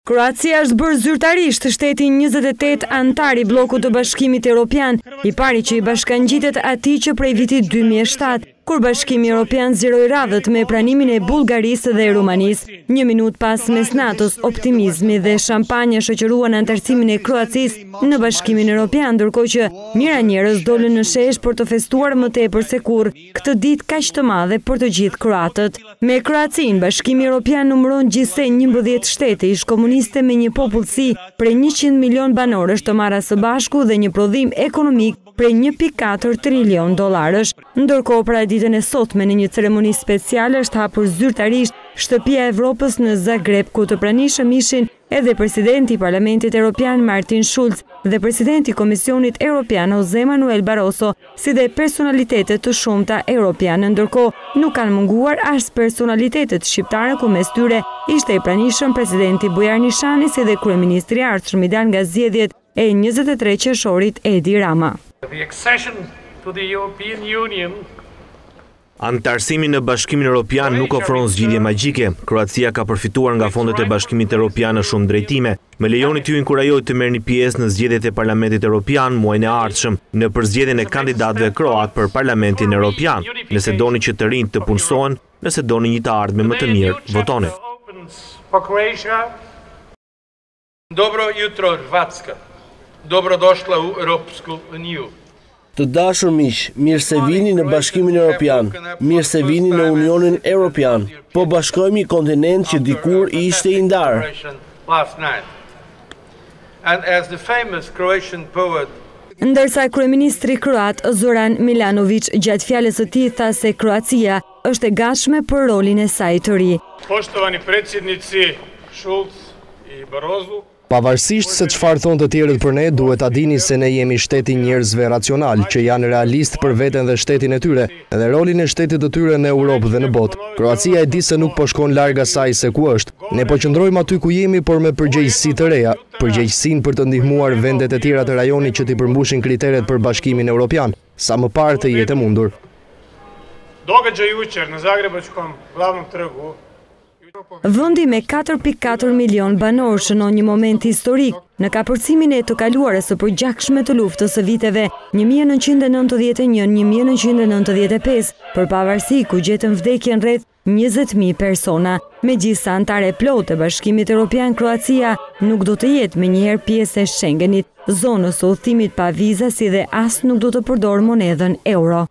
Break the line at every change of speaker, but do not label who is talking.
Kroacia është bërë zyrtarisht shteti 28 antar i bllokut të Bashkimit Evropian, i pari që i bashkangjitet atij që prej vitit 2007, kur Bashkimi Evropian zgjeroi radhët me pranimin e Bullgarisë dhe Rumanisë. Një minutë pas mesnatës, optimizmi dhe shampanjë shoqëruan antarësimin e Kroacisë në Bashkimin Evropian, ndërkohë që mira njerëz dolën në shesh për të festuar më tepër se kurrë këtë ditë kaq të madhe për të gjithë kroatët. Me Kroacinë, Bashkimi Evropian numëron gjithsej 11 shtete ish komuniste me një popullsi prej 100 milion banorësh të marra së bashku dhe një prodhim ekonomik prej 1.4 trilion dollarësh. Ndërkohë, pra ditën e sotme në një ceremoni speciale është hapur zyrtarisht Shtëpia e Evropës në Zagreb, ku të pranishëm ishin edhe presidenti i Parlamentit Evropian Martin Schulz dhe presidenti i Komisionit Evropian José Manuel Barroso, si dhe personalitetet të shumta evropiane. Ndërkohë, nuk kanë munguar as personalitetet shqiptare, ku mes tyre ishte i pranishëm presidenti Bujar Nishani si dhe kryeministri i ardhshëm i dal nga zgjedhjet e 23 qershorit Edi Rama.
Antarësimi në Bashkimin Evropian nuk ofron zgjidhje magjike. Kroacia ka përfituar nga fondet e Bashkimit Evropian në shumë drejtime. Më lejoni t'ju inkurajoj të merrni pjesë në zgjedhjet e Parlamentit Evropian muajin e ardhshëm, në përzgjedhjen e kandidatëve kroat për Parlamentin Evropian. Nëse doni që të rinjt të punësohen, nëse doni një të ardhme më të mirë, votoni.
Dobro jutro, Hrvatska. Dobrodošla u Europsku uniju.
Të dashur miq, mirë se vini në Bashkimin Evropian, mirë se vini në Unionin Evropian. Po bashkojmë një kontinent që dikur ishte i ndarë.
Ndërsa kryeministri kroat Zoran Milanović gjatë fjalës së tij tha se Kroacia është e gatshme për rolin e saj të ri.
Poštovani predsjednici Schulz i Barroso,
pavarësisht se çfarë thonë të tjerët për ne, duhet ta dini se ne jemi shteti njerëzve racional, që janë realist për veten dhe shtetin e tyre, dhe rolin e shtetit të tyre në Europë dhe në botë. Kroacia e di se nuk po shkon larg asaj se ku është. Ne po qëndrojmë aty ku jemi, por me përgjegjësi të reja, përgjegjësinë për të ndihmuar vendet e tjera të rajonit që t'i përmbushin kriteret për Bashkimin Evropian, sa më parë të jetë e mundur.
Događaj jučer na Zagrebačkom glavnom trgu.
Vendi me 4.4 milion banor shënon një moment historik në kapërcimin e të kaluarës së përgjakshme të luftës së viteve 1991-1995, për pavarësi ku gjetën vdekjen rreth 20.000 persona. Megjithëse antare plotë e Bashkimit Evropian, Kroacia nuk do të jetë menjëherë pjesë e Schengenit, zonës së udhëtimit pa viza, si dhe as nuk do të përdorë monedhën euro.